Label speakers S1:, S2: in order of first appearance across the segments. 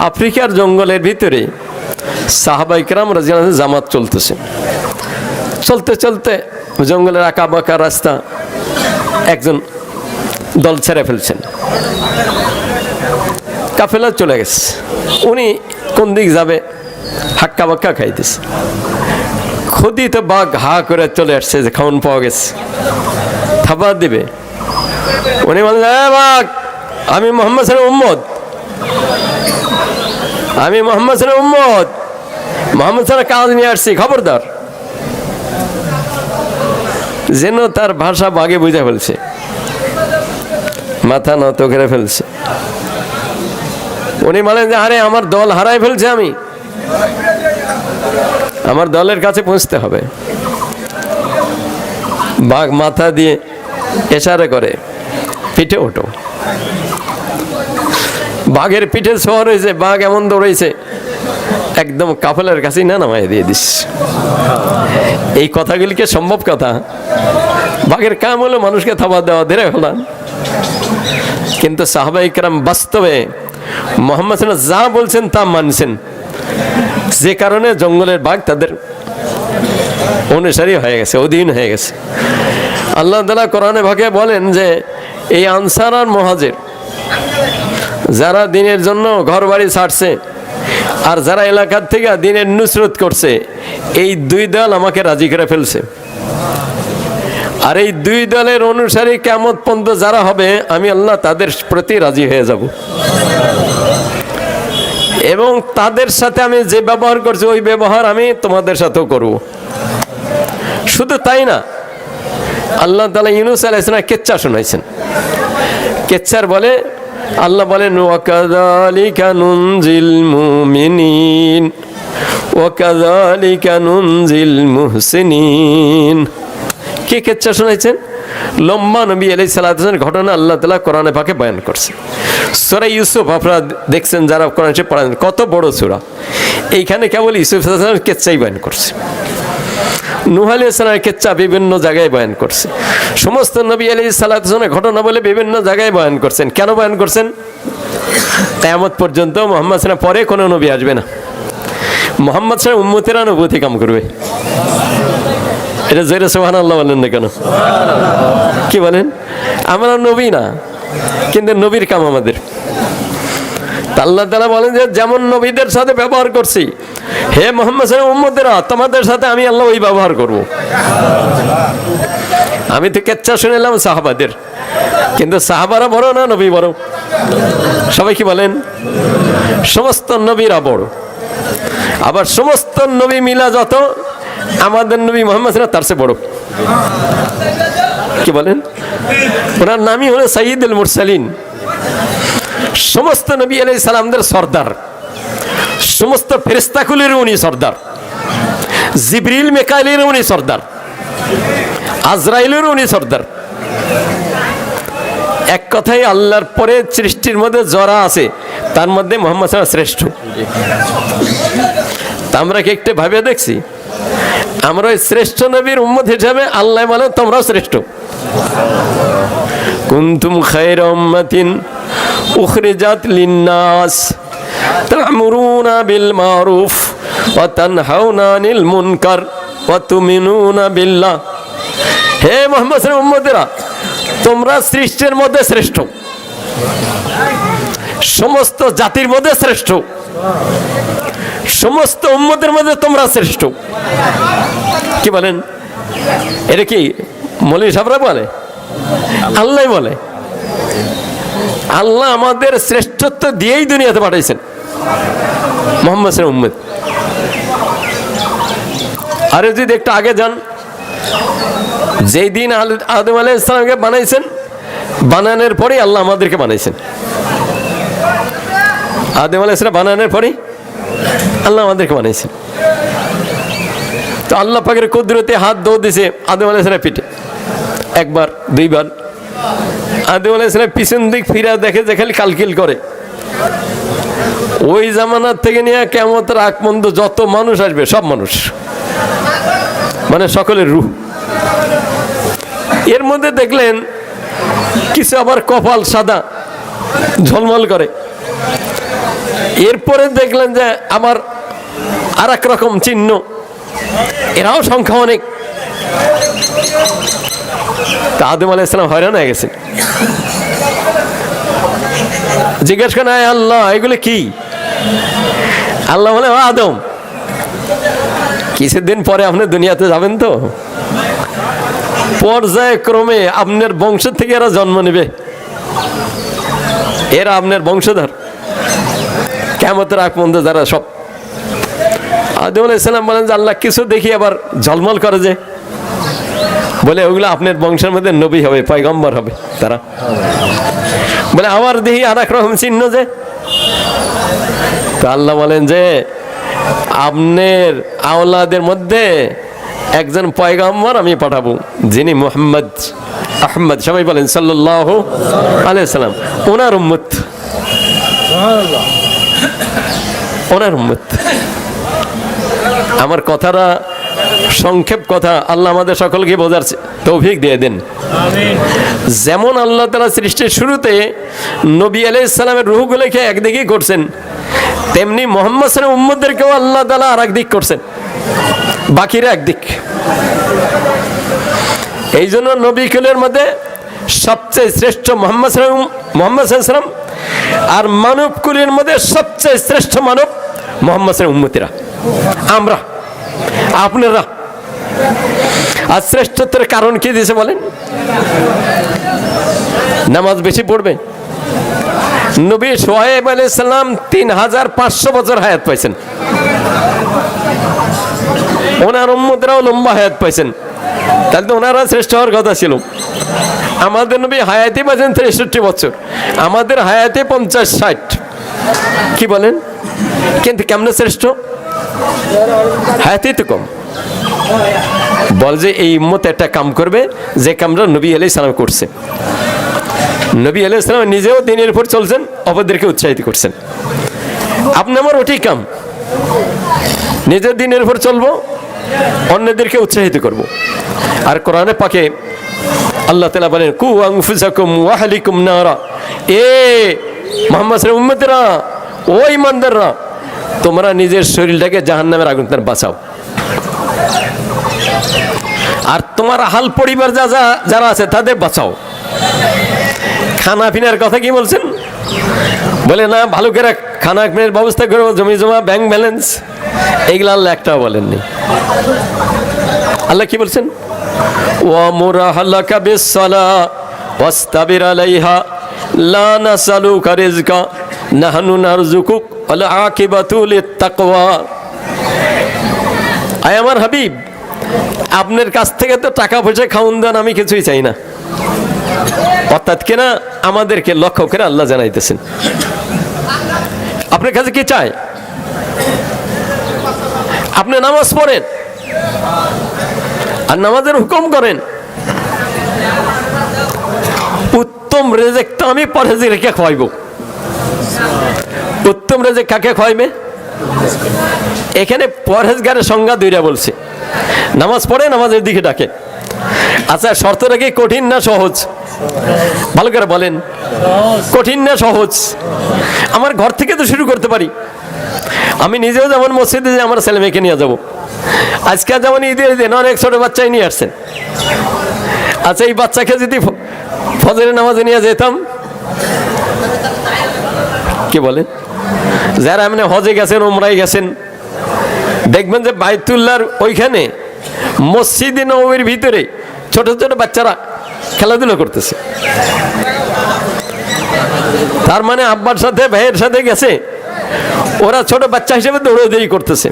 S1: আফ্রিকার জঙ্গলের ভিতরে সাহাবায়ে কেরাম রাদিয়াল্লাহু আনহুম জামাত চলতেছে। চলতে চলতে জঙ্গলের আঁকা বাঁকা রাস্তা একজন দল ছেড়ে ফেলছেন, কাফেলা চলে গেছে। উনি কোন দিক যাবে হাক্কা বাক্কা খাইতেছে। খুদিত বাঘ হা করে চলে আসছে যে খাওন পাওয়া গেছে, থাবা দিবে। উনি বললেন, বাঘ, আমি মোহাম্মদ সাল্লাল্লাহু আলাইহি উম্মত, আমি মোহাম্মদ সাল্লাল্লাহু আলাইহি উম্মত, মোহাম্মদ সাল্লাল্লাহু কাজ নিয়ে আসছি, খবরদার। যেন তার ভাষা বাঘে বুঝে ফেলছে, মাথা নত করে ফেলছে। উনি বলেন যে আরে আমার দল হারাই ফেলছে, আমি আমার দলের কাছে পৌঁছতে হবে। বাঘ মাথা দিয়ে ইশারা করে, পিঠে ওঠো। বাঘের পিঠে সওয়ার হয়েছে, বাঘ এমন দৌড়াইছে একদম কাফেলার কাছেই না নামাই দিয়ে দিস। এই কথাগুলিকে সম্ভব কথা? বাঘের কাম হলো মানুষকে থাবা দেওয়া, ধরে ফেলা। কিন্তু সাহাবায়ে কেরাম বাস্তবে মুহাম্মদ সাল্লাল্লাহু আলাইহি ওয়াসাল্লাম যা বলছেন তা মানছেন, যে কারণে জঙ্গলের বাঘ তাদের অনুসারী হয়ে গেছে, অধীন হয়ে গেছে। আল্লাহ তাআলা কোরআনে ভাগে বলেন যে এই আনসার আর মুহাজির যারা দিনের জন্য ঘর বাড়ি ছাড়ছে আর যারা এলাকার থেকে দিনের নুসরত করছে, এই দুই দল আমাকে রাজি করে ফেলছে। আর এই দুই দলের অনুসারী কিয়ামত পর্যন্ত যারা হবে, আমি আল্লাহ তাদের প্রতি রাজি হয়ে যাব এবং তাদের সাথে আমি যে ব্যবহার করছি ওই ব্যবহার আমি তোমাদের সাথেও করব। শুধু তাই না, আল্লাহ তাআলা ইউনূস আলাইহিস সালাম কেচ্চা শোনাইছেন। কেচ্চার বলে আল্লাহ বলেন, ওয়াকাযালিকা নুনজিল মুমিনিন ওয়াকাযালিকা নুনজিল মুহসিনিন। কি কেচ্চা শোনাইছেন? লম্বা নবী আলাইহিস সালামের ঘটনা আল্লাহ তাআলা কোরআনে পাকে বয়ান করছে। সূরা ইউসুফ আপনারা দেখছেন, যারা কোরআন শরীফ পড়েন, কত বড় সূরা। এইখানে কেবল ইউসুফ সাল্লাল্লাহু কেচ্চাই বয়ান করছে। নূহ আলাইহিস সালামের কেচ্চা বিভিন্ন জায়গায় বয়ান করছে। সমস্ত নবী আলাইহিস সালামের ঘটনা বলে বিভিন্ন জায়গায় বয়ান করছেন। কেন বয়ান করছেন? কিয়ামত পর্যন্ত মুহাম্মদ সাল্লাল্লাহু পরে কোনো নবী আসবে না, মুহাম্মদ সাল্লাল্লাহু উম্মতেরা নবুয়তি কাম করবে। এটা জোরে সুবহানাল্লাহ বলেন না কেন? কি বলেন? আমরা নবী না, কিন্তু নবীর কাম আমাদের। আল্লাহ তাআলা বলেন যে যেমন নবীদের সাথে ব্যবহার করছি, হে মুহাম্মদ সাল্লাল্লাহু আলাইহি উম্মতেরা, তোমাদের সাথে আমি আল্লাহ ওই ব্যবহার করব। আমি তো কেচ্চা শুনেলাম সাহাবাদের, কিন্তু সাহাবারা বড় না নবী বড়? সবাই কি বলেন? সমস্ত নবীরা বড়। আবার সমস্ত নবী মিলা যত, আমাদের নবী মুহাম্মদ সাল্লাল্লাহু তার চেয়ে বড়। কি বলেন? ওনার নামই হলো সাইয়্যিদুল মুরসালিন। সমস্ত নবী আলাইহিস সালামদের সর্দার, সমস্ত ফেরেশতাকুলের উনি সর্দার, জিবরিল মিকাইলের উনি সর্দার, আজরাইলের উনি সর্দার। এক কথায় আল্লাহর পরে সৃষ্টির মধ্যে যারা আছে তার মধ্যে মুহাম্মদ সাল্লাল্লাহু শ্রেষ্ঠ। তা আমরা কি একটু ভাবে দেখছি? আমরা ওই শ্রেষ্ঠ নবীর উম্মত হিসাবে আল্লাহ বলেন তোমরাও শ্রেষ্ঠ। কুনতুম খায়রা উম্মাতিন উখরিজাত লিন্নাস তা'মুরুনা বিল মারুফ ওয়া তানহাউনা আনিল মুনকার ওয়া তুমিনুনা বিল্লাহ। হে মুহাম্মদ সাল্লাল্লাহু আলাইহি উম্মতেরা, তোমরা সৃষ্টির মধ্যে শ্রেষ্ঠ, সমস্ত জাতির মধ্যে শ্রেষ্ঠ, সমস্ত উম্মতের মধ্যে তোমরা শ্রেষ্ঠ। কি বলেন? এটা কি মৌলভী সাহেবরা বলে? আল্লাহ বলে। আল্লাহ আমাদের শ্রেষ্ঠত্ব দিয়েই দুনিয়াতে পাঠাইছেন মুহাম্মদ সাল্লাল্লাহু আলাইহি উম্মত। আরে যদি একটু আগে যান, যেই দিন আদম আলাইহিস সালামকে বানাইছেন, বানানোর পরেই আল্লাহ আমাদেরকে বানাইছেন। আদম আলাইহিস সালাম বানানোর পরেই আল্লাহ আমাদেরকে বানাইছেন। তো আল্লাহ পাকের কুদরতে হাত দৌড় দিছে আদম আলাইহিস সালামের পিঠে, একবার দুইবার। আদম আলাইহিস সালাম পিছন দিক ফিরা দেখে যে খালি কালকিল করে। ওই জামানার থেকে নিয়ে কিয়ামতের আগ পর্যন্ত যত মানুষ আসবে সব মানুষ, মানে সকলের রূহ। এর মধ্যে দেখলেন কিছু আবার কপাল সাদা ঝলমল করে, এরপরে দেখলেন যে আমার আর এক রকম চিহ্ন, এরাও সংখ্যা অনেক। তা আদম আলাইহিস সালাম হয়রান হয়ে গেছেন, জিজ্ঞেস করেন আল্লাহ এগুলো কি? আল্লাহ বলে আদম কিছুদিন পরে আপনি দুনিয়াতে যাবেন, তো পর্যায়ক্রমে আপনার বংশ থেকে এরা জন্ম নেবে, এরা আপনার বংশধর কিয়ামতের আগ পর্যন্ত যারা সব। আদম আলাইহিস সালাম বলেন যে আল্লাহ কিছু দেখি আবার ঝলমল করে, যে বলে ওগুলো আপনার বংশের মধ্যে নবী হবে, পয়গম্বর হবে তারা। বলে আমার দেখি আর এক রকম চিহ্ন, যে তো আল্লাহ বলেন যে আপনার আওলাদের মধ্যে একজন পয়গম্বর আমি পাঠাবো, যিনি মুহাম্মদ আহমদ, সবাই বলেন সাল্লাল্লাহু আলাইহি সাল্লাম, ওনার উম্মত, ওনার উম্মত। আমার কথাটা সংক্ষেপ কথা, আল্লাহ আমাদের সকলকে বোঝার তৌফিক দিয়ে দেন। যেমন আল্লাহ তাআলা সৃষ্টির শুরুতে নবী আলাইহিস সালামের রূহগুলোকে একদিকে করছেন, তেমনি মুহাম্মদ সাল্লাল্লাহু আলাইহি উম্মতদেরকেও আল্লাহ তাআলা আর একদিক করছেন, বাকিরা একদিক। এই জন্য নবী কুলের মধ্যে সবচেয়ে শ্রেষ্ঠ মুহাম্মদ সাল্লাল্লাহু আলাইহি সাল্লাম, আর মানব কুলের মধ্যে সবচেয়ে শ্রেষ্ঠ মানব মুহাম্মদ সাল্লাল্লাহু আলাইহি উম্মতিরা, আমরা, আপনারা। আর শ্রেষ্ঠত্বের কারণ কি দিয়েছে বলেন? নামাজ বেশি পড়বে। নবী শুআয়ব আলাইহিস সালাম 3500 বছর হায়াত পাইছেন, ওনার উম্মতরাও লম্বা হায়াত পাইছেন, তাহলে তো ওনারা শ্রেষ্ঠ হওয়ার কথা ছিল। আমাদের নবী হায়াতে পাইছেন 63 বছর, আমাদের হায়াতে 50-60, কি বলেন? কিন্তু কেমনে শ্রেষ্ঠ? হায়াতেই তো কম। বল যে এই উম্মত একটা কাম করবে যে কামটা নবী আলাইহিস সালাম করছে। নবী আলাইহিস সালাম নিজেও দিনের উপর চলছেন, অপরদেরকে উৎসাহিত করছেন। আপনি আমার ওটাই কাম, নিজের দিনের উপর চলবো, অন্যদেরকে উৎসাহিত করব। আর কোরআনে পাকে আল্লাহ তাআলা বলেন কু আনফুসাকুম ওয়া আহলিকুম নারা, এ মুহাম্মদ সাল্লাল্লাহু আলাইহি উম্মতরা, ও ঈমানদাররা, তোমরা নিজের শরীরটাকে জাহান্নামের আগুন থেকে বাঁচাও, আর তোমার আহাল পরিবার যারা আছে তাদের বাঁচাও। খানা পিনার কথা কি বলছেন? বলে না ভালো করে খানা পিনার ব্যবস্থা করবো, জমি জমা ব্যাংক ব্যালেন্স, এগুলো আল্লাহ একটাও বলেননি। আল্লাহ কি বলছেন? ওয়ামুর আহলাকা বিসসালাহ ওয়াসতাবির আলাইহা লা নাসালুকা রিজকা নাহনু নারযুকুক ওয়াল আকিবাতু লিত্তাকওয়া। আয় আমার হাবিব, আপনার কাছ থেকে তো টাকা পয়সা খাওন দেন আমি কিছুই চাই না। অর্থাৎ কিনা আমাদেরকে লক্ষ্য করে আল্লাহ জানাইতেছেন আপনার কাছে কি চাই? আপনি নামাজ পড়েন আর নামাজের হুকুম করেন, উত্তম রেজেক তো আমি পরহেজি রেখে খাওয়াইব। উত্তম রেজেক কাকে খাওয়াইবে? এখানে পরহেজগারের সংজ্ঞা দুইটা বলছে। নামাজ পড়ে নামাজের দিকে ডাকে। আচ্ছা, শর্তটা কি কঠিন না সহজ? ভালো করে বলেন, কঠিন না সহজ? আমার ঘর থেকে তো শুরু করতে পারি। আমি নিজেও যেমন মসজিদে যে আমার ছেলে মেয়েকে নিয়ে যাবো। আজকে যেমন ঈদের দিন অনেক ছোট বাচ্চাই নিয়ে আসছেন। আচ্ছা, এই বাচ্চাকে যদি ফজরের নামাজে নিয়ে যেতাম, কি বলেন, যারা এমনি হজে গেছেন, উমরায় গেছেন, দেখবেন যে বাইতুল্লাহর ওইখানে মসজিদে নববীর ভিতরে ছোট ছোট বাচ্চারা খেলাধুলা করতেছে। তার মানে আব্বার সাথে ভাইয়ের সাথে গেছে, ওরা ছোট বাচ্চা হিসেবে দৌড়াদৌড়ি করতেছে।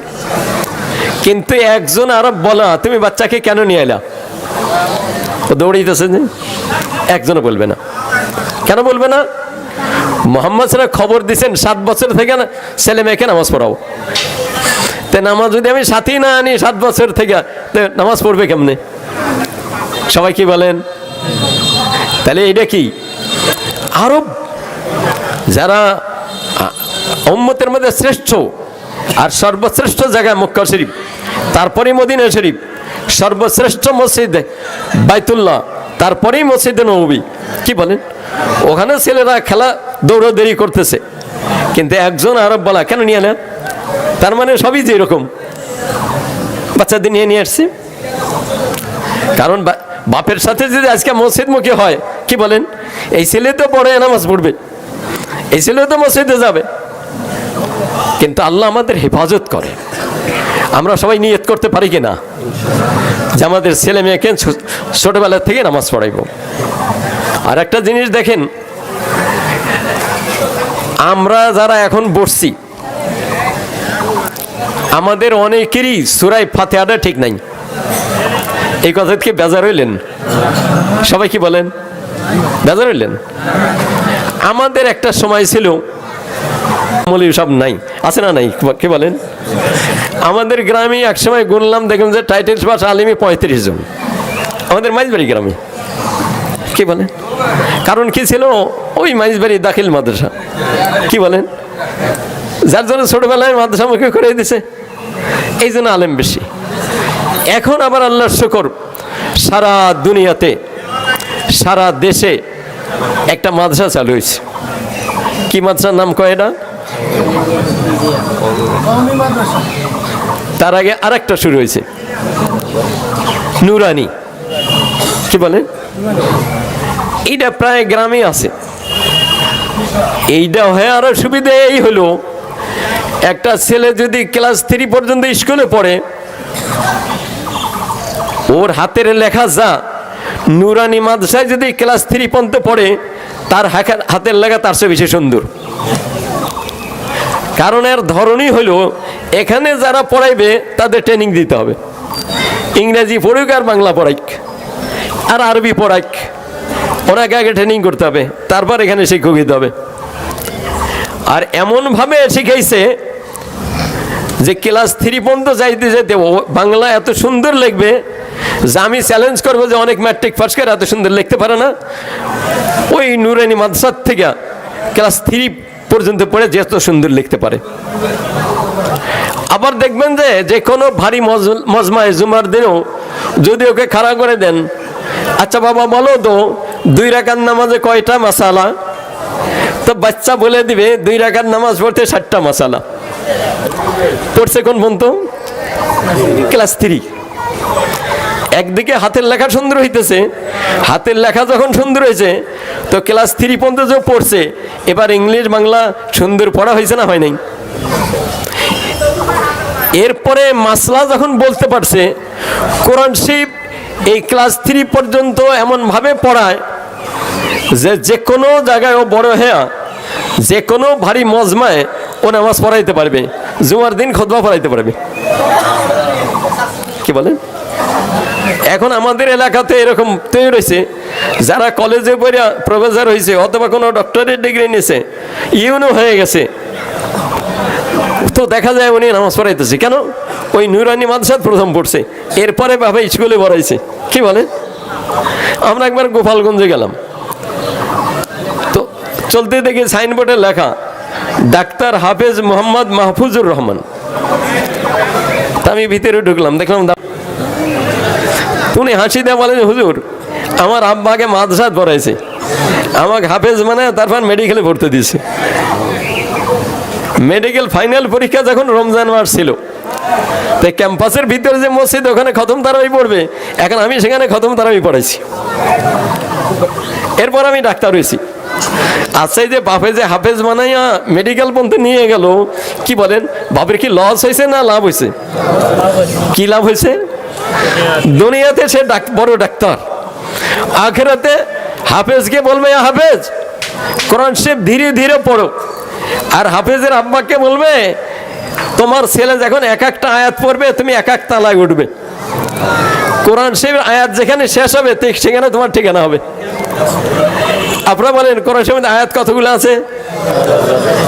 S1: কিন্তু একজন আরব বলা, তুমি বাচ্চাকে কেন নিয়ে এলা? ও দৌড়াইতেছে যে, একজনও বলবে না। কেন বলবে না? মুহাম্মদ সাল্লাল্লাহু খবর দিয়েছেন 7 বছর থেকে না ছেলে মেয়েকে নামাজ পড়াও। তে নামাজ যদি আমি সাথী না আনি 7 বছর থেকে, নামাজ পড়বে কেমনে? সবাই কি বলেন? তাহলে এটা কি আরব যারা উম্মতের মধ্যে শ্রেষ্ঠ আর সর্বশ্রেষ্ঠ জায়গা মক্কা শরীফ, তারপরেই মদিনা শরীফ, সর্বশ্রেষ্ঠ মসজিদ বাইতুল্লাহ, তারপরেই মসজিদে নববী। কি বলেন? ওখানে ছেলেরা খেলা দৌড়াদৌড়ি করতেছে, কিন্তু একজন আরব বলা কেন নিয়ে এলেন? তার মানে সবই যে এরকম বাচ্চাদের নিয়ে আসছি। কারণ বাপের সাথে যদি আজকে মসজিদমুখী হয়, কি বলেন, এই ছেলে তো পড়ে নামাজ পড়বে, এই ছেলে তো মসজিদে যাবে। কিন্তু আল্লাহ আমাদের হেফাজত করে। আমরা সবাই নিয়ত করতে পারি কিনা যে আমাদের ছেলে মেয়েকে ছোটবেলা থেকে নামাজ পড়াইব। আর একটা জিনিস দেখেন, আমরা যারা এখন বসছি আমাদের অনেকেরই সূরা ফাতিহাটা ঠিক নাই। এই কথা কি বেজার হইলেন? সবাই কি বলেন, বেজার হইলেন? আমাদের একটা সময় ছিল, মৌলবী সব নাই, আছে না নাই, কি বলেন? আমাদের গ্রামে এক সময় গুনলাম, দেখলাম যে টাইটেলস পাস আলিমি 35 জন আমাদের মাইজবাড়ি গ্রামে। কি বলেন? কারণ কি ছিল, ওই মাইজবাড়ি দাখিল মাদ্রাসা, কি বলেন, যার জন্য ছোটবেলায় মাদ্রাসামুখী করে দিছে, এই জন্য আলেম বেশি। এখন আবার আল্লাহর শুকর, সারা দুনিয়াতে সারা দেশে একটা মাদ্রাসা চালু হয়েছে। কি মাদ্রাসার নাম কয় এটা? তার আগে আরেকটা শুরু হয়েছে, নুরানি, কি বলে, এইটা প্রায় গ্রামে আছে। এইটা হয়ে আরো সুবিধা এই হলো, একটা ছেলে যদি ক্লাস 3 পর্যন্ত স্কুলে পড়ে, ওর হাতের লেখা যা, নুরানি মাদ্রাসায় যদি ক্লাস 3 পর্যন্ত পড়ে, তার হাতের লেখা তার চেয়ে বেশি সুন্দর। কারণ এর ধরনই হলো, এখানে যারা পড়াইবে তাদের ট্রেনিং দিতে হবে, ইংরেজি পড়ুক আর বাংলা পড়াইক আর আরবি পড়াইক, ওনাকে আগে ট্রেনিং করতে হবে, তারপর এখানে শিক্ষক দিতে হবে। আর এমনভাবে শিখাইছে যে ক্লাস 3 পর্যন্ত যাইতে যেতে বাংলা এত সুন্দর লিখবে যে আমি চ্যালেঞ্জ করবো যে অনেক ম্যাট্রিক পাস করে এত সুন্দর লিখতে পারে না, ওই নুরানি মাদ্রাসার থেকে ক্লাস 3 পর্যন্ত পড়ে যে এত সুন্দর লিখতে পারে। আবার দেখবেন যে কোনো ভারী মজমায় জুমার দিনও যদি ওকে খাড়া করে দেন, আচ্ছা বাবা বলো তো 2 রাকাত নামাজে কয়টা মাসালা, তো বাচ্চা বলে দিবে 2 রাকাত নামাজ পড়তে 60টা মাসালা। পড়ছে কোন পর্যন্ত? ক্লাস 3। একদিকে হাতের লেখা সুন্দর হইতেছে, হাতের লেখা যখন সুন্দর হয়েছে তো ক্লাস 3 পর্যন্ত যে পড়ছে, এবার ইংলিশ বাংলা সুন্দর পড়া হয়েছে না, হয় নাই? এরপরে মাসলা যখন বলতে পারছে, কোরআন শরীফ এই ক্লাস 3 পর্যন্ত এমনভাবে পড়ায় যে কোনো জায়গায় ও বড় হ্যাঁ যে কোনো ভারী মজমায় ও নামাজ পড়াইতে পারবে, জুমার দিন খুতবা পড়াইতে পারবে। কি বলেন? এখন আমাদের এলাকাতে এরকম তৈরি হয়েছে, যারা কলেজে পড়ে প্রফেসর হয়েছে অথবা কোনো ডক্টরেট ডিগ্রি নিয়েছে, ইউনো হয়ে গেছে, তো দেখা যায় উনি নামাজ পড়াইতেছে। কেন? ওই নুরানি মাদ্রাসা প্রথম পড়ছে, এরপরে ভাবে স্কুলে পড়াইছে। কি বলে? আমরা একবার গোপালগঞ্জে গেলাম, তো চলতে দেখি সাইনবোর্ডে লেখা ডাক্তার হাফেজ মোহাম্মদ মাহফুজুর রহমান। তা আমি ভিতরে ঢুকলাম, দেখলাম উনি হাসি দেওয়া বলেন, হুজুর আমার আব্বাকে মাদ্রাসায় পড়াইছে, আমাকে হাফেজ মানে তারপর মেডিকেলে পড়তে দিয়েছে। মেডিকেল ফাইনাল পরীক্ষা যখন রমজান মাস ছিল, তো ক্যাম্পাসের ভিতরে যে মসজিদ, ওখানে খতম তারাবি পড়বে, এখন আমি সেখানে খতম তারাবি পড়াইছি। এরপর আমি ডাক্তার হয়েছি। আচ্ছা, এই যে বাপে যে হাফেজ বানাইয়া মেডিকেল পর্যন্ত নিয়ে গেল, কি বলেন, বাপের কি লস হয়েছে না লাভ হয়েছে? কি লাভ হয়েছে? দুনিয়াতে সে বড় ডাক্তার, আখিরাতে হাফেজকে বলবে হাফেজ কোরআন শরীফ ধীরে ধীরে পড়ো, আর হাফেজের আব্বাকে বলবে তোমার ছেলে যখন এক একটা আয়াত পড়বে তুমি এক এক তালায় উঠবে, কোরআন শরীফের আয়াত যেখানে শেষ হবে সেখানে তোমার ঠিকানা হবে। আপনারা বলেন কোরআন শরীফের আয়াত কতগুলো আছে?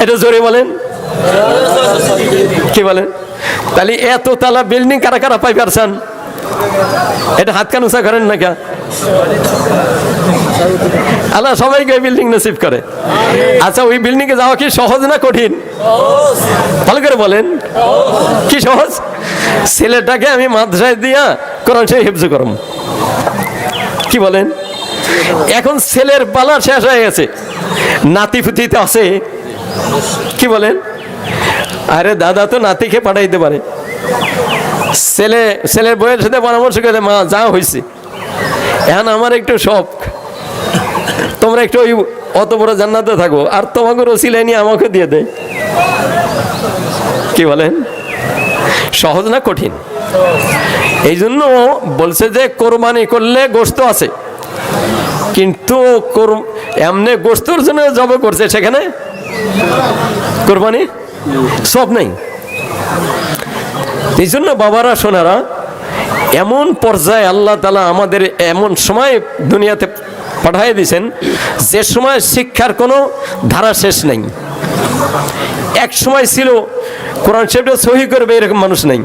S1: এটা জোরে বলেন। কি বলেন? তাহলে এত তালা বিল্ডিং কারা কারা পাই পারছেন? এটা হাত কান উঁচা করেন না কে? আল্লাহ সবাইকে ওই বিল্ডিং নসিব করে। আচ্ছা, ওই বিল্ডিং এ যাওয়া কি সহজ না কঠিন? ভালো করে বলেন, কি সহজ? ছেলেটাকে আমি মাদ্রাসায় দিয়া কোরআন শরীফ হিফজ করম। কি বলেন? এখন ছেলের পালা শেষ হয়ে গেছে, নাতি পুতিতে আছে, কি বলেন? আরে দাদা তো নাতিকে পাঠাইতে পারে, ছেলের বইয়ের সাথে পরামর্শ করে, মা যা হয়েছে এখন আমার একটু শখ, তোমরা একটু ওই অত বড় জান্নাতে থাকো, আর তোমাকে রসিলাই নিয়ে আমাকে দিয়ে দেয়। কি বলেন? সহজ না কঠিন? এই জন্য বলছে যে কোরবানি করলে গোশত আছে, কিন্তু এমনি গোশতর জন্য জবে করছে, সেখানে কোরবানি সব নেই। এই জন্য বাবারা সোনারা, এমন পর্যায়ে আল্লাহ তাআলা আমাদের এমন সময় দুনিয়াতে পাঠিয়ে দিয়েছেন যে সময় শিক্ষার কোনো ধারা শেষ নেই। এক সময় ছিল কোরআন শরীফটা সহি করবে এরকম মানুষ নেই,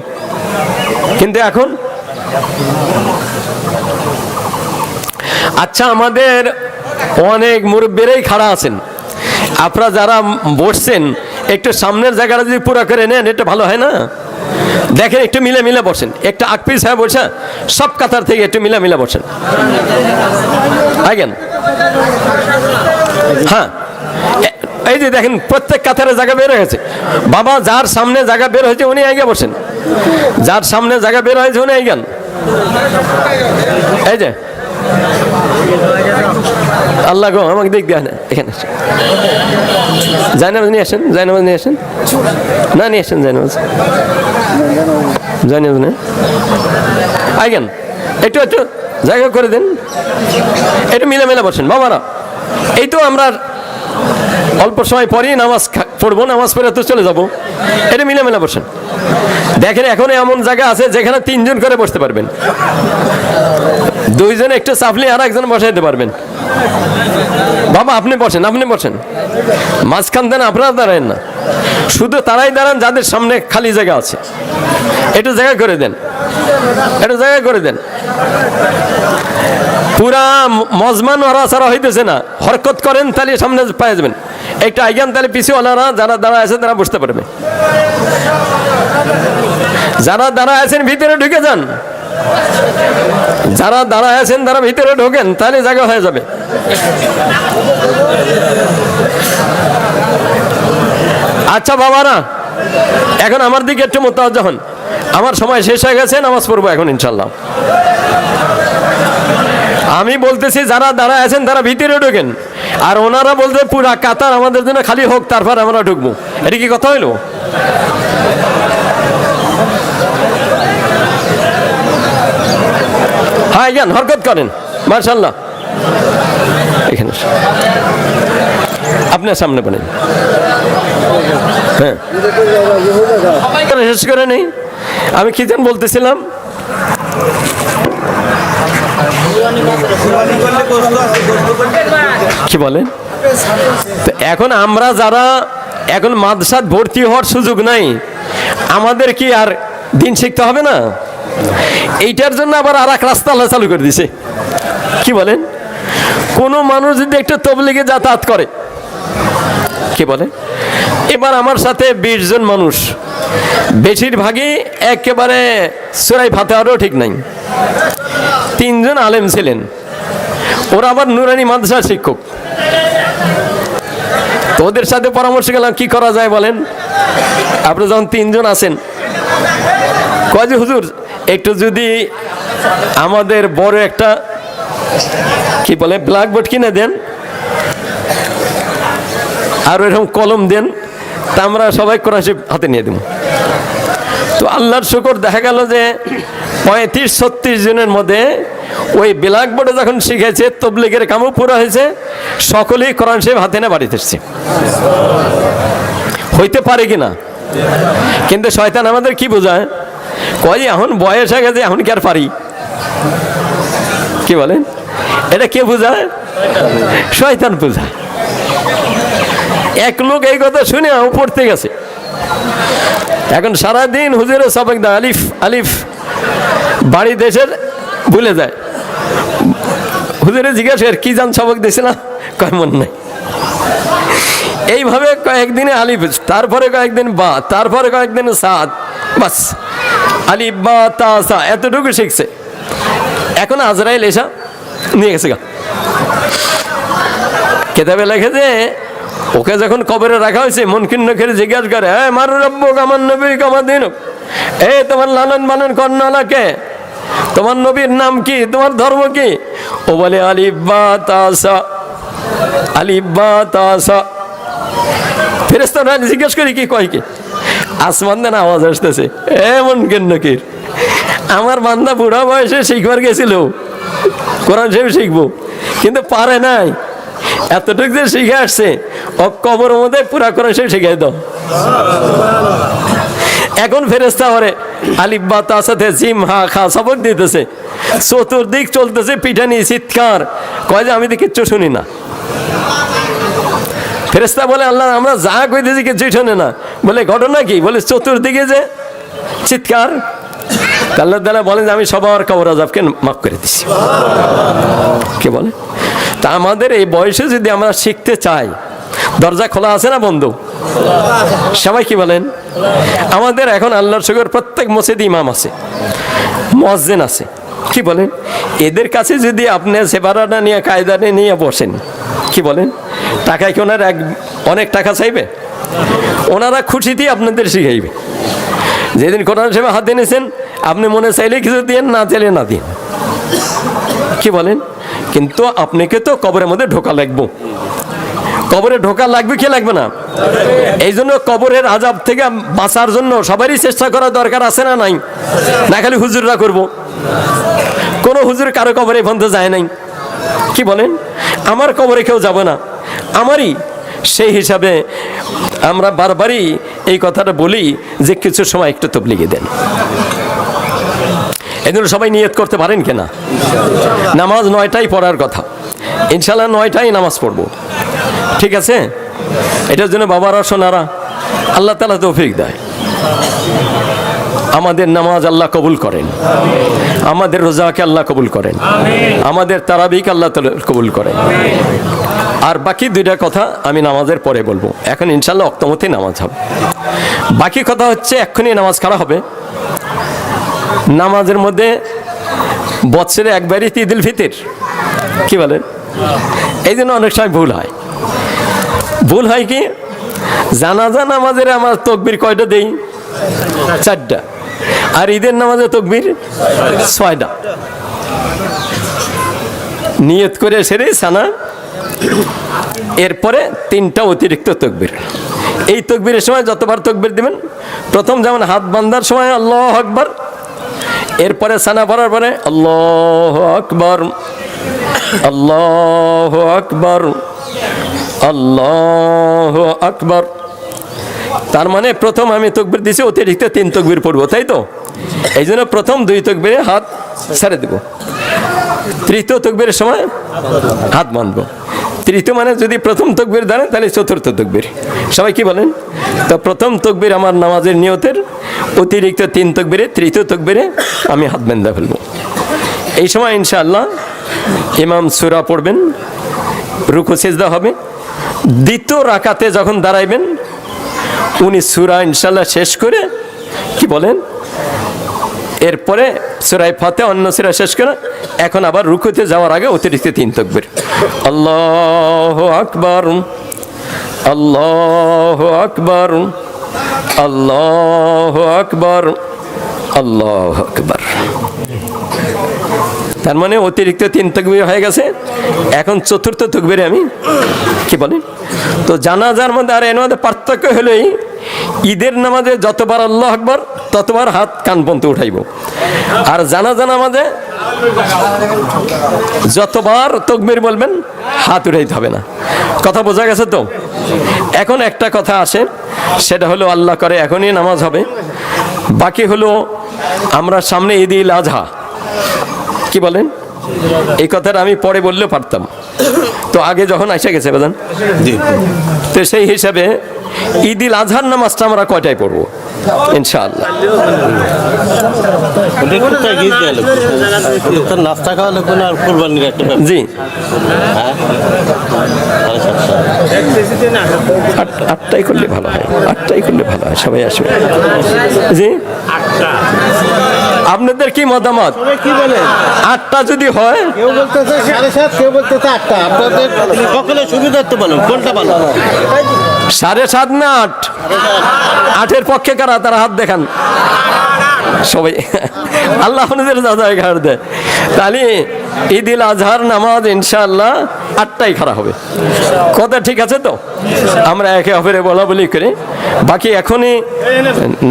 S1: কিন্তু এখন আচ্ছা আমাদের অনেক মুরব্বীরাই খাড়া আছেন, আপনারা যারা বসছেন একটু সামনের জায়গাটা যদি পুরো করে নেন এটা ভালো হয় না? দেখেন একটু মিলে মিলে বসেন, একটা আকপিস হয়ে বসে সব কাতার থেকে একটু মিলে মিলে বসেন। আগেন হ্যাঁ, এই যে দেখেন প্রত্যেক কাতারে জায়গা বের হয়েছে। বাবা যার সামনে জায়গা বের হয়েছে উনি আগে বসেন, যার সামনে জায়গা বের হয়েছে উনি আইগান। এই যে আল্লাহ গো আমাকে দিক দেয় না, এখানে জায়নামাজ নিয়ে আসেন, জায়নামাজ নিয়ে আসেন, না নিয়ে আসেন জায়নামাজ, জায়নামাজ না আইগান, একটু একটু জায়গা করে দেন, একটু মিলে মিলে বসেন বাবারা। এই তো আমরা অল্প সময় পরেই নামাজ পড়বো, নামাজ পড়ে তো চলে যাবো, এটা মিলে মিলে বসেন। দেখেন এখন এমন জায়গা আছে যেখানে 3 জন করে বসতে পারবেন, 2 জন একটু চাপলে আর একজন বসাইতে পারবেন। বাবা আপনি বসেন, আপনি বসেন, মাঝখান দেন, আপনারা দাঁড়ান না, শুধু তারাই দাঁড়ান যাদের সামনে খালি জায়গা আছে, একটু জায়গা করে দেন, একটু জায়গা করে দেন। পুরা মজমান নড়াচড়া হইতেছে না, হরকত করেন তাহলে সামনে পায়ে যাবেন, একটু আইগান তাহলে পিছিয়েওয়ালারা যারা দাঁড়া আছেন তারা বসতে পারবে। যারা দাঁড়া আছেন ভিতরে ঢুকে যান, যারা দাঁড়া আছেন তারা ভিতরে ঢোকেন, তাহলে জায়গা হয়ে যাবে। আচ্ছা বাবারা, এখন আমার দিকে একটু মোতাওয়াজ্জা হন, আমার সময় শেষ হয়ে গেছে, নামাজ পড়বো এখন ইনশাল্লাহ। আমি বলতেছি যারা দাঁড়ায় আছেন তারা ভিতরে ঢোকেন, আর ওনারা বলতে পুরা কাতার আমাদের জন্য খালি হোক, তারপর আমরা ঢুকবো। এটা কি কথা হইলো? হ্যাঁ জ্ঞান হরকত করেন, মাশাআল্লাহ। এখানে আপনার সামনে বলেন, হ্যাঁ শেষ করে নেই। আমি কি যেন বলতেছিলাম, কি বলেন? এখন আমরা যারা এখন মাদ্রাসাত ভর্তি হওয়ার সুযোগ নাই, আমাদের কি আর দিন শিখতে হবে না? এইটার জন্য আবার আর এক রাস্তা আল্লাহ চালু করে দিছে। কি বলেন? কোনো মানুষ যদি একটা তবলিগে যাতায়াত করে, কি বলে, এবার আমার সাথে 20 জন মানুষ, বেশিরভাগই একেবারে সূরা ফাতিহারও ঠিক নাই। 3 জন আলেম ছিলেন, ওরা আবার নুরানি মাদ্রাসার শিক্ষক। তো ওদের সাথে পরামর্শ গেলাম কি করা যায় বলেন। আপনি যখন 3 জন আছেন, কয় যে হুজুর একটু যদি আমাদের বড় একটা কি বলে ব্ল্যাকবোর্ড কিনে দেন আর এরকম কলম দেন, তা আমরা সবাই কোরআন শরীফ হাতে নিয়ে দেব। তো আল্লাহর শুকর দেখা গেল যে 35-36 জনের মধ্যে ওই ব্ল্যাকবোর্ডে যখন শিখেছে, তবলিগের কামও পুরো হয়েছে, সকলেই কোরআন শরীফ হাতে নিয়ে বাড়িতে এসছে। হইতে পারে কিনা? কিন্তু শয়তান আমাদের কি বোঝায়, কয় এখন বয়স হয়ে গেছে, এখন কি আর পারি? কি বলেন? এটা কে বোঝায়? শয়তান বোঝায়। এক লোক এই কথা শুনে পড়তে গেছে, এখন সারাদিন হুজুরের সবক দা আলিফ আলিফ, বাড়ি দেশের ভুলে যায়। হুজুরে জিজ্ঞাসা করে কি জান সবক দিয়েছে না, কয় মন নাই। এইভাবে কয়েকদিনে আলিফ, তারপরে কয়েকদিন বা, তারপরে কয়েকদিন সাত, বাস আলিফ বা তা সা এতটুকু শিখছে। এখন আজরাইল এসা নিয়ে গেছে গা। কেতাবে লেখে যে ওকে যখন কবরে রাখা হয়েছে মুনকির নকির জিজ্ঞাসা করে, হ্যাঁ মারু রব্বুক, আমার নবী আমার দিন, এই তোমার লালন পালন কর্ণালাকে, তোমার নবীর নাম কি, তোমার ধর্ম কি? ও বলে আলিফ বা তাসা, আলিফ বা তাসা। ফেরেশতারা জিজ্ঞেস করি কি কয় কি? আসমান দেন আওয়াজ আসতেছে, এমন কেন নকির, আমার বান্দা বুড়া বয়সে শিখবার গেছিল, কোরআন শরীফ শিখবো, কিন্তু পারে নাই, এতটুকু যে শিখে আসছে, ও কবর মধ্যে পুরা কোরআন শরীফ শিখাই দাও। এখন ফেরেশতা করে আলিফ বা তার সাথে জিম হা খা সবক দিতেছে, চতুর্দিক চলতেছে পিটানি চিৎকার, কয় যে আমি তো কিচ্ছু শুনি না। ফেরেশতা বলে আল্লাহ আমরা যা কইতেছি কিছুই শোনে না। বলে ঘটনা কি? বলে চতুর্দিকে যে চিৎকার। আল্লাহ তাআলা বলেন যে আমি সবার কবর আযাবকে মাফ করে দিছি। কে বলে? তা আমাদের এই বয়সে যদি আমরা শিখতে চাই, দরজা খোলা আছে না বন্ধু? সবাই কি বলেন? আমাদের এখন আল্লাহর শুকর প্রত্যেক মসজিদে ইমাম আছে, মুয়াজ্জিন আছে, কি বলেন? এদের কাছে যদি আপনি সেবারাটা নিয়ে কায়দাটা নিয়ে বসেন, কি বলেন? টাকায় কি ওনার অনেক টাকা চাইবে? ওনারা খুশিতেই আপনাদের শিখাইবে। যেদিন কোরআন সেবা হাতে নিয়েছেন, আপনি মনে চাইলে কিছু দিন, না চাইলে না দিন, কি বলেন? কিন্তু আপনাকে তো কবরের মধ্যে ঢোকা লাগবে, কবরে ঢোকা লাগবে, কি লাগবে না? এই জন্য কবরের আযাব থেকে বাঁচার জন্য সবারই চেষ্টা করা দরকার আছে না নাই? না খালি হুজুররা করব? কোন হুজুর কারো কবরে পর্যন্ত যায় নাই, কি বলেন? আমার কবরে কেউ যাবে না, আমারই। সেই হিসাবে আমরা বারবারই এই কথাটা বলি যে কিছু সময় একটু তাবলীগে দেন। এই জন্য সবাই নিয়ত করতে পারেন কিনা? নামাজ 9টায় পড়ার কথা, ইনশাল্লাহ 9টায় নামাজ পড়বো, ঠিক আছে? এটার জন্য বাবারা সোনারা আল্লাহ তাআলা তৌফিক দেয়, আমাদের নামাজ আল্লাহ কবুল করেন, আমাদের রোজাকে আল্লাহ কবুল করেন, আমাদের তারাবিকে আল্লাহ তাআলা কবুল করেন। আর বাকি দুইটা কথা আমি নামাজের পরে বলবো, এখন ইনশাল্লাহ ওয়াক্তমতে নামাজ হবে। বাকি কথা হচ্ছে এক্ষুনি নামাজ কারা হবে? নামাজের মধ্যে বছরে একবারই ঈদুল ফিতর, কি বলেন? এই জন্য অনেক সময় ভুল হয়। ভুল হয় কি? জানাজা নামাজের আমার তাকবীর কয়টা দেই? 4টা। আর ঈদের নামাজে তাকবীর 6টা। নিয়ত করে সেরে সানা, এরপরে 3টা অতিরিক্ত তাকবীর। এই তাকবীরের সময় যতবার তাকবীর দিবেন, প্রথম যেমন হাত বান্ধার সময় আল্লাহু আকবার, এরপরে সানা পড়ার পরে আল্লাহু আকবার, আল্লাহু আকবার, আল্লাহু আকবার। তার মানে প্রথম আমি তাকবীর দিছি, অতিরিক্ত 3 তাকবীর পড়বো, তাই তো? এই জন্য প্রথম 2 তাকবীরে হাত ছেড়ে দেব, তৃতীয় তাকবীরের সময় হাত বাঁধবো। তৃতীয় মানে যদি প্রথম তাকবীর দেন তাহলে চতুর্থ তাকবীর। সবাই কি বলেন? তো প্রথম তাকবীর আমার নামাজের নিয়তের, অতিরিক্ত 3 তাকবীরে তৃতীয় তাকবীরে আমি হাত বাঁধা ফেলবো। এই সময় ইনশাআল্লাহ ইমাম সূরা পড়বেন, রুকু সিজদা হবে। দ্বিতীয় রাকাতে যখন দাঁড়াইবেন, উনি সূরা ইনশাআল্লাহ শেষ করে, কি বলেন, এরপরে সূরা ফাতিহা অন্য সূরা শেষ করে এখন আবার রুকুতে যাওয়ার আগে অতিরিক্ত 3 তাকবীর, আল্লাহু আকবার, আল্লাহু আকবার, আল্লাহু আকবার, আল্লাহু আকবার। তার মানে অতিরিক্ত 3 তাকবীর হয়ে গেছে। এখন চতুর্থ তাকবীরে আমি, কি বলেন? তো জানাজার মধ্যে আর এর মধ্যে পার্থক্য হলোই, ঈদের নামাজে যতবার আল্লাহু আকবার ততবার হাত কান পর্যন্ত উঠাইব, আর জানাজা নামাজে যতবার তাকবীর বলবেন হাত উঠাইতে হবে না। কথা বোঝা গেছে তো? এখন একটা কথা আসে, সেটা হলো আল্লাহ করে এখনই নামাজ হবে। বাকি হলো আমরা সামনে ঈদুল আজহা, কি বলেন? এই কথাটা আমি পরে বললেও পারতাম, তো আগে যখন এসে গেছে বাজান, তো সেই হিসাবে ঈদুল আজহার নামাজটা আমরা কয়টায় পড়বো ইনশাআল্লাহ? জি, 8টায় করলে ভালো হয়, 8টায় করলে ভালো হয়, সবাই আসবে। জি, আপনাদের কি মতামত?
S2: কি বলেন?
S1: 8টা যদি হয়,
S2: কেউ বলতেছে 7:30, কেউ বলতেছে 8টা। আপনাদের সকলের সুবিধার্থে বলেন কোনটা ভালো?
S1: 7:30 না 8? 8-এর পক্ষে কারা, তারা হাত দেখান সবাই। আল্লাহ আপনাদের দাদায় ঘাড় দেয়। তাহলে ঈদুল আজহার নামাজ ইনশাআল্লাহ 8টায় খাড়া হবে। কথা ঠিক আছে তো? আমরা একে অপরে বলা বলি করে বাকি এখনই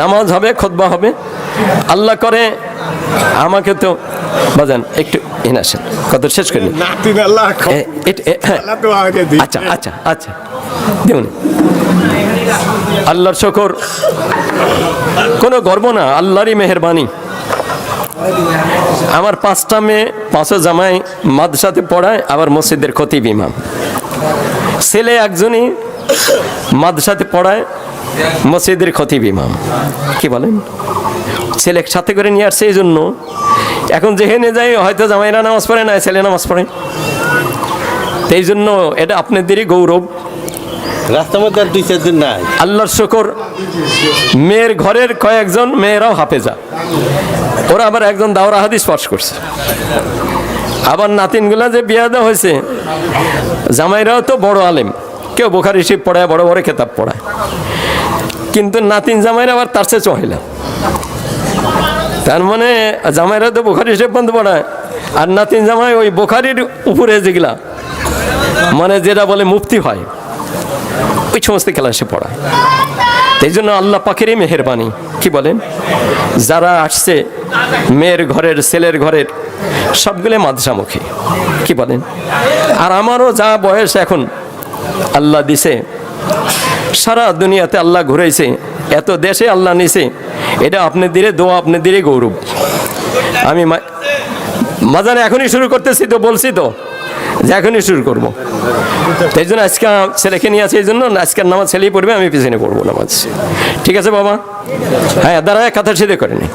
S1: নামাজ হবে, খুতবা হবে। আল্লাহ করে আমাকে তো বাজান একটু এনে আসেন, কত শেষ করি। আচ্ছা আচ্ছা আচ্ছা দেখুন, আল্লাহর শুকর, কোনো গর্ব না, আল্লাহরই মেহেরবানি। আমার 5টা মেয়ে, 5 জামাই মাদ্রাসাতে পড়ায়, আবার মসজিদের খতিব ইমাম। ছেলে একজনই মাদ্রাসাতে পড়ায়, মসজিদের খতিব ইমাম। কি বলেন? ছেলে সাথে করে নিয়ে আসছে, এই জন্য এখন যেখানে যাই হয়তো জামাইরা নামাজ পড়ে না, ছেলে নামাজ পড়ে। এই জন্য এটা আপনাদেরই গৌরব।
S2: রাস্তার মধ্যে আর 2-4 দিন নাই।
S1: আল্লাহর শুকর, মেয়ের ঘরের কয়েকজন মেয়েরাও হাফেজা, ওরা আবার একজন দাওরা হাদিস পাস করছে। আবার নাতিনগুলা যে বিয়া দেওয়া হয়েছে, জামাইরাও তো বড় আলেম, কেউ বুখারী শরীফ পড়ায়, বড় বড় কেতাব পড়ায়, কিন্তু নাতিন জামাইরা আবার তার চেয়ে চহিলা। তার মানে জামাইরা তো বুখারী শরীফ বন্ধ পড়ায়, আর নাতিন জামাই ওই বুখারীর উপরে যেগুলা মানে যেটা বলে মুফতি হয়, ওই সমস্ত ক্লাসে পড়ায়। এই জন্য আল্লাহ পাকেরই মেহেরবানি। কি বলেন? যারা আসছে মেয়ের ঘরের, ছেলের ঘরের, সবগুলো মাদ্রাসামুখী। কি বলেন? আর আমারও যা বয়স এখন আল্লাহ দিছে, সারা দুনিয়াতে আল্লাহ ঘুরাইছে, এত দেশে আল্লাহ নিছে, এটা আপনাদেরই দোয়া, আপনাদেরই গৌরব। আমি মাজানে এখনই শুরু করতেছি তো, বলছি তো যে এখনই শুরু করবো। এই জন্য আজকে ছেলেকে নিয়ে আছে, এই জন্য আজকের নামাজ ছেলেই পড়বে, আমি পিছনে পড়বো নামাজ। ঠিক আছে বাবা? হ্যাঁ, দাঁড়ায় কাতার সিধে করে নি।